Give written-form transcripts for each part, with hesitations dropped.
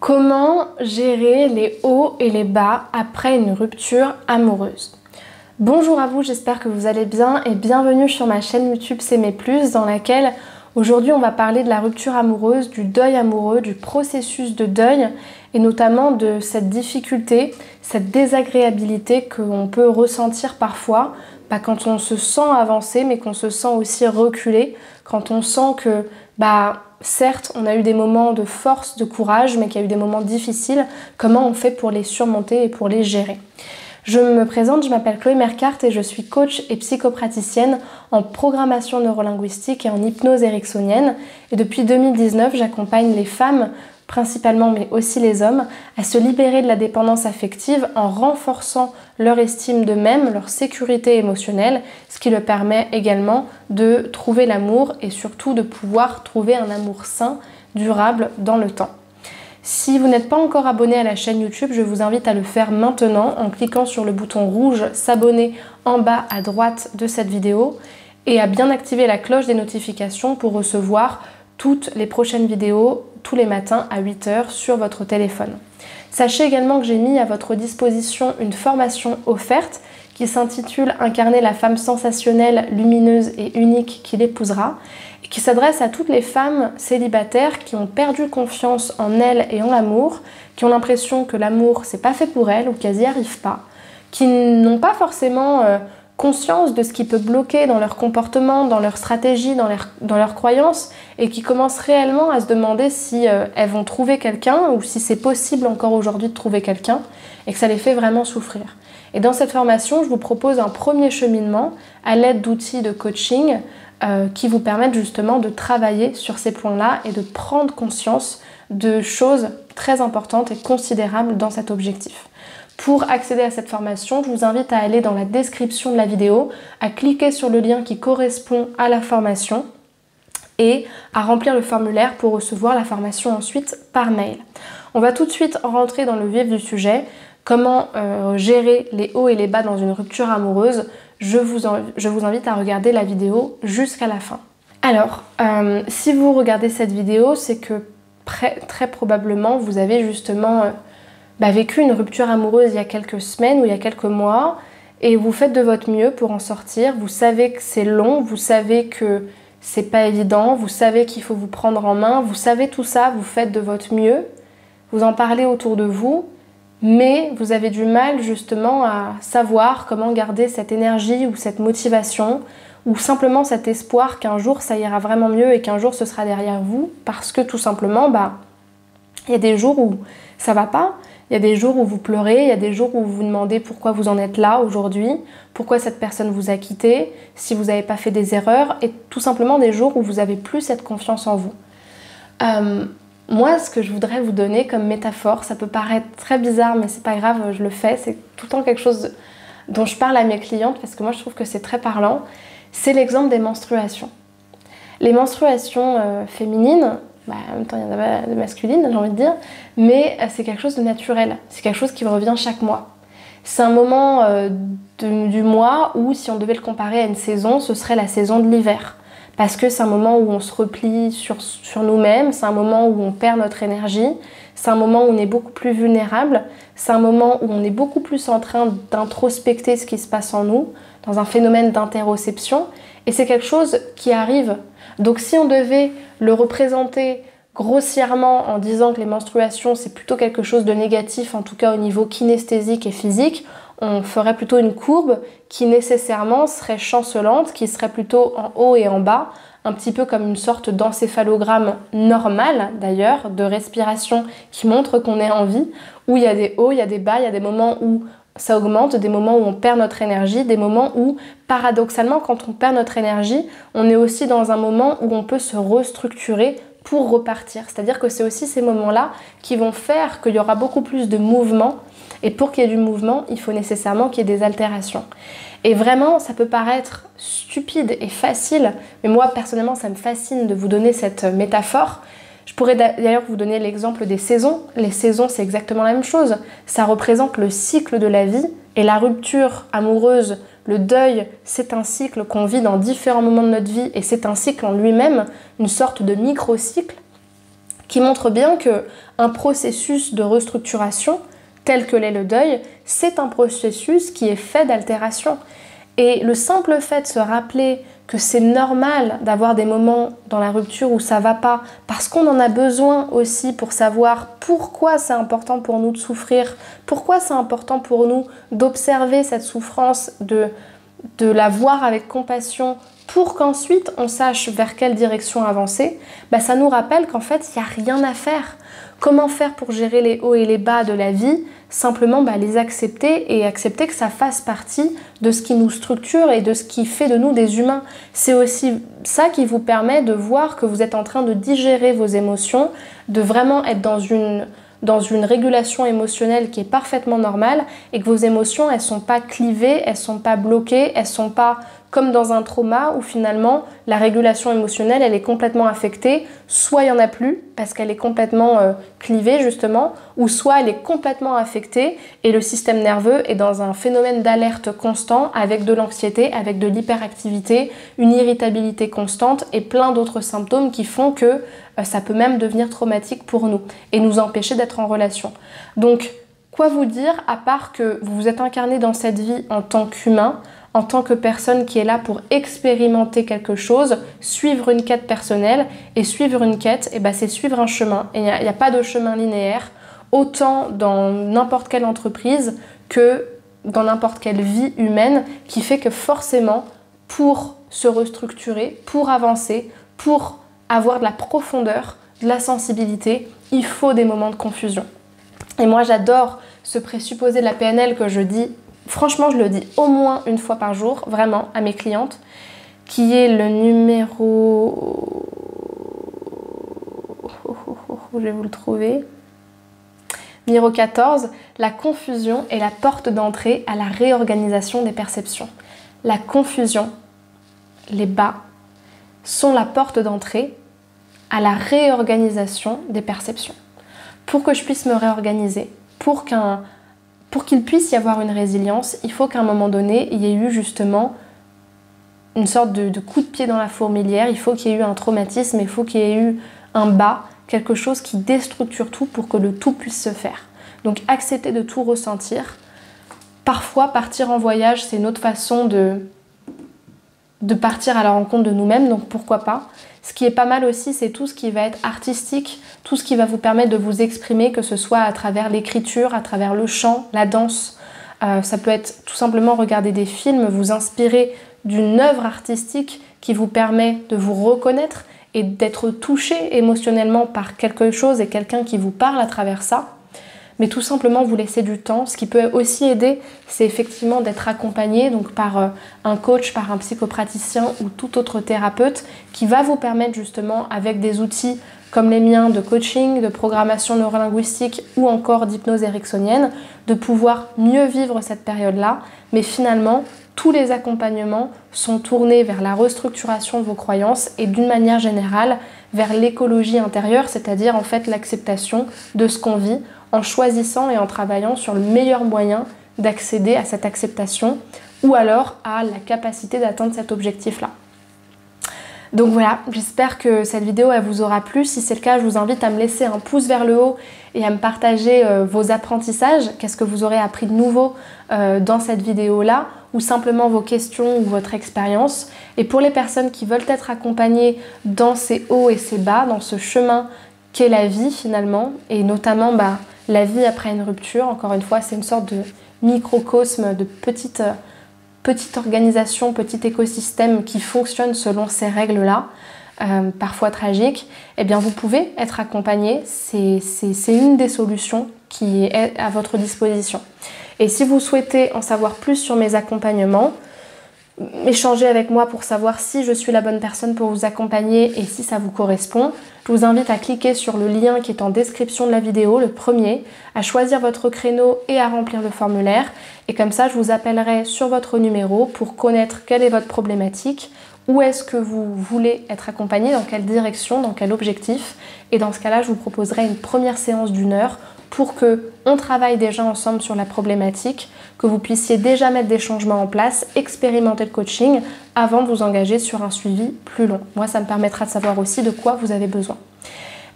Comment gérer les hauts et les bas après une rupture amoureuse? Bonjour à vous, j'espère que vous allez bien et bienvenue sur ma chaîne YouTube S'aimer plus dans laquelle aujourd'hui on va parler de la rupture amoureuse, du deuil amoureux, du processus de deuil et notamment de cette difficulté, cette désagréabilité qu'on peut ressentir parfois quand on se sent avancé mais qu'on se sent aussi reculé, quand on sent que certes, on a eu des moments de force, de courage, mais qu'il y a eu des moments difficiles. Comment on fait pour les surmonter et pour les gérer? Je me présente, je m'appelle Chloé Mercart et je suis coach et psychopraticienne en programmation neurolinguistique et en hypnose ericksonienne. Et depuis 2019, j'accompagne les femmes, principalement, mais aussi les hommes, à se libérer de la dépendance affective en renforçant leur estime d'eux-mêmes, leur sécurité émotionnelle, ce qui leur permet également de trouver l'amour et surtout de pouvoir trouver un amour sain, durable dans le temps. Si vous n'êtes pas encore abonné à la chaîne YouTube, je vous invite à le faire maintenant en cliquant sur le bouton rouge s'abonner en bas à droite de cette vidéo et à bien activer la cloche des notifications pour recevoir toutes les prochaines vidéos tous les matins à 8 h sur votre téléphone. Sachez également que j'ai mis à votre disposition une formation offerte qui s'intitule « Incarner la femme sensationnelle, lumineuse et unique qui l'épousera » et qui s'adresse à toutes les femmes célibataires qui ont perdu confiance en elles et en l'amour, qui ont l'impression que l'amour c'est pas fait pour elles ou qu'elles n'y arrivent pas, qui n'ont pas forcément conscience de ce qui peut bloquer dans leur comportement, dans leur stratégie, dans leurs croyances et qui commencent réellement à se demander si elles vont trouver quelqu'un ou si c'est possible encore aujourd'hui de trouver quelqu'un et que ça les fait vraiment souffrir. Et dans cette formation, je vous propose un premier cheminement à l'aide d'outils de coaching qui vous permettent justement de travailler sur ces points-là et de prendre conscience de choses très importantes et considérables dans cet objectif. Pour accéder à cette formation, je vous invite à aller dans la description de la vidéo, à cliquer sur le lien qui correspond à la formation et à remplir le formulaire pour recevoir la formation ensuite par mail. On va tout de suite rentrer dans le vif du sujet. Comment gérer les hauts et les bas dans une rupture amoureuse? Je vous invite à regarder la vidéo jusqu'à la fin. Alors, si vous regardez cette vidéo, c'est que très probablement vous avez justement vécu une rupture amoureuse il y a quelques semaines ou il y a quelques mois et vous faites de votre mieux pour en sortir. Vous savez que c'est long, vous savez que c'est pas évident, vous savez qu'il faut vous prendre en main, vous savez tout ça, vous faites de votre mieux, vous en parlez autour de vous, mais vous avez du mal justement à savoir comment garder cette énergie ou cette motivation ou simplement cet espoir qu'un jour ça ira vraiment mieux et qu'un jour ce sera derrière vous parce que tout simplement il y a des jours où ça va pas, il y a des jours où vous pleurez, il y a des jours où vous vous demandez pourquoi vous en êtes là aujourd'hui, pourquoi cette personne vous a quitté, si vous n'avez pas fait des erreurs et tout simplement des jours où vous n'avez plus cette confiance en vous. Moi, ce que je voudrais vous donner comme métaphore, ça peut paraître très bizarre, mais c'est pas grave, je le fais. C'est tout le temps quelque chose dont je parle à mes clientes parce que moi, je trouve que c'est très parlant. C'est l'exemple des menstruations. Les menstruations féminines, en même temps, il y en a de masculines, j'ai envie de dire, mais c'est quelque chose de naturel. C'est quelque chose qui revient chaque mois. C'est un moment du mois où, si on devait le comparer à une saison, ce serait la saison de l'hiver. Parce que c'est un moment où on se replie sur nous-mêmes, c'est un moment où on perd notre énergie, c'est un moment où on est beaucoup plus vulnérable, c'est un moment où on est beaucoup plus en train d'introspecter ce qui se passe en nous, dans un phénomène d'interoception, et c'est quelque chose qui arrive. Donc si on devait le représenter grossièrement en disant que les menstruations c'est plutôt quelque chose de négatif, en tout cas au niveau kinesthésique et physique, on ferait plutôt une courbe qui nécessairement serait chancelante, qui serait plutôt en haut et en bas, un petit peu comme une sorte d'encéphalogramme normal d'ailleurs, de respiration qui montre qu'on est en vie, où il y a des hauts, il y a des bas, il y a des moments où ça augmente, des moments où on perd notre énergie, des moments où, paradoxalement, quand on perd notre énergie, on est aussi dans un moment où on peut se restructurer pour repartir. C'est-à-dire que c'est aussi ces moments-là qui vont faire qu'il y aura beaucoup plus de mouvement. Et pour qu'il y ait du mouvement, il faut nécessairement qu'il y ait des altérations. Et vraiment, ça peut paraître stupide et facile, mais moi, personnellement, ça me fascine de vous donner cette métaphore. Je pourrais d'ailleurs vous donner l'exemple des saisons. Les saisons, c'est exactement la même chose. Ça représente le cycle de la vie et la rupture amoureuse, le deuil, c'est un cycle qu'on vit dans différents moments de notre vie et c'est un cycle en lui-même, une sorte de micro-cycle qui montre bien qu'un processus de restructuration, tel que l'est le deuil, c'est un processus qui est fait d'altération. Et le simple fait de se rappeler que c'est normal d'avoir des moments dans la rupture où ça va pas, parce qu'on en a besoin aussi pour savoir pourquoi c'est important pour nous de souffrir, pourquoi c'est important pour nous d'observer cette souffrance, de la voir avec compassion, pour qu'ensuite on sache vers quelle direction avancer, ça nous rappelle qu'en fait il n'y a rien à faire. Comment faire pour gérer les hauts et les bas de la vie? Simplement les accepter et accepter que ça fasse partie de ce qui nous structure et de ce qui fait de nous des humains. C'est aussi ça qui vous permet de voir que vous êtes en train de digérer vos émotions, de vraiment être dans une régulation émotionnelle qui est parfaitement normale et que vos émotions, elles sont pas clivées, elles sont pas bloquées, elles sont pas comme dans un trauma où finalement la régulation émotionnelle, elle est complètement affectée. Soit il n'y en a plus parce qu'elle est complètement clivée justement, ou soit elle est complètement affectée et le système nerveux est dans un phénomène d'alerte constant avec de l'anxiété, avec de l'hyperactivité, une irritabilité constante et plein d'autres symptômes qui font que ça peut même devenir traumatique pour nous et nous empêcher d'être en relation. Donc, quoi vous dire à part que vous vous êtes incarné dans cette vie en tant qu'humain, en tant que personne qui est là pour expérimenter quelque chose, suivre une quête personnelle. Et suivre une quête, c'est suivre un chemin. Et il n'y a pas de chemin linéaire, autant dans n'importe quelle entreprise que dans n'importe quelle vie humaine, qui fait que forcément, pour se restructurer, pour avancer, pour avoir de la profondeur, de la sensibilité, il faut des moments de confusion. Et moi, j'adore ce présupposé de la PNL que je dis. Franchement, je le dis au moins une fois par jour, vraiment, à mes clientes, qui est le numéro... Je vais vous le trouver. Numéro 14, la confusion est la porte d'entrée à la réorganisation des perceptions. La confusion, les bas, sont la porte d'entrée à la réorganisation des perceptions. Pour que je puisse me réorganiser, pour qu'il puisse y avoir une résilience, il faut qu'à un moment donné, il y ait eu justement une sorte de coup de pied dans la fourmilière, il faut qu'il y ait eu un traumatisme, il faut qu'il y ait eu un bas, quelque chose qui déstructure tout pour que le tout puisse se faire. Donc accepter de tout ressentir. Parfois, partir en voyage, c'est une autre façon de partir à la rencontre de nous-mêmes, donc pourquoi pas. Ce qui est pas mal aussi, c'est tout ce qui va être artistique, tout ce qui va vous permettre de vous exprimer, que ce soit à travers l'écriture, à travers le chant, la danse. Ça peut être tout simplement regarder des films, vous inspirer d'une œuvre artistique qui vous permet de vous reconnaître et d'être touché émotionnellement par quelque chose et quelqu'un qui vous parle à travers ça. Mais tout simplement vous laisser du temps. Ce qui peut aussi aider, c'est effectivement d'être accompagné donc par un coach, par un psychopraticien ou tout autre thérapeute qui va vous permettre justement avec des outils comme les miens de coaching, de programmation neurolinguistique ou encore d'hypnose ericksonienne, de pouvoir mieux vivre cette période-là. Mais finalement, tous les accompagnements sont tournés vers la restructuration de vos croyances et d'une manière générale vers l'écologie intérieure, c'est-à-dire en fait l'acceptation de ce qu'on vit en choisissant et en travaillant sur le meilleur moyen d'accéder à cette acceptation ou alors à la capacité d'atteindre cet objectif-là. Donc voilà, j'espère que cette vidéo elle vous aura plu. Si c'est le cas, je vous invite à me laisser un pouce vers le haut et à me partager vos apprentissages. Qu'est-ce que vous aurez appris de nouveau dans cette vidéo-là ou simplement vos questions ou votre expérience. Et pour les personnes qui veulent être accompagnées dans ces hauts et ces bas, dans ce chemin qu'est la vie finalement, et notamment la vie après une rupture, encore une fois, c'est une sorte de microcosme, de petite organisation, petit écosystème qui fonctionne selon ces règles-là, parfois tragiques, eh bien vous pouvez être accompagné, c'est une des solutions qui est à votre disposition. Et si vous souhaitez en savoir plus sur mes accompagnements, échanger avec moi pour savoir si je suis la bonne personne pour vous accompagner et si ça vous correspond, je vous invite à cliquer sur le lien qui est en description de la vidéo, le premier, à choisir votre créneau et à remplir le formulaire. Et comme ça, je vous appellerai sur votre numéro pour connaître quelle est votre problématique, où est-ce que vous voulez être accompagné, dans quelle direction, dans quel objectif. Et dans ce cas-là, je vous proposerai une première séance d'1 heure pour qu'on travaille déjà ensemble sur la problématique, que vous puissiez déjà mettre des changements en place, expérimenter le coaching avant de vous engager sur un suivi plus long. Moi, ça me permettra de savoir aussi de quoi vous avez besoin.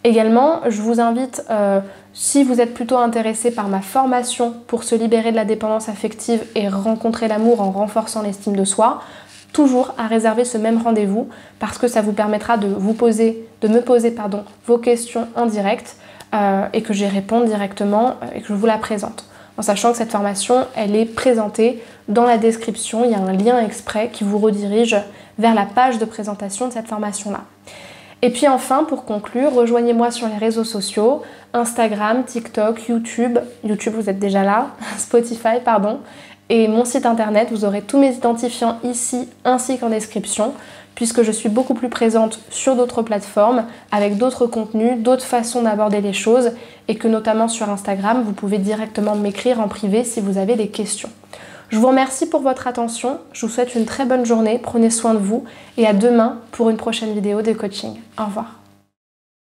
Également, je vous invite, si vous êtes plutôt intéressé par ma formation pour se libérer de la dépendance affective et rencontrer l'amour en renforçant l'estime de soi, toujours à réserver ce même rendez-vous parce que ça vous permettra de me poser vos questions en direct et que j'y réponde directement et que je vous la présente. En sachant que cette formation, elle est présentée dans la description, il y a un lien exprès qui vous redirige vers la page de présentation de cette formation-là. Et puis enfin, pour conclure, rejoignez-moi sur les réseaux sociaux, Instagram, TikTok, YouTube vous êtes déjà là, Spotify, pardon, et mon site internet, vous aurez tous mes identifiants ici ainsi qu'en description, puisque je suis beaucoup plus présente sur d'autres plateformes, avec d'autres contenus, d'autres façons d'aborder les choses, et que notamment sur Instagram, vous pouvez directement m'écrire en privé si vous avez des questions. Je vous remercie pour votre attention, je vous souhaite une très bonne journée, prenez soin de vous, et à demain pour une prochaine vidéo de coaching. Au revoir.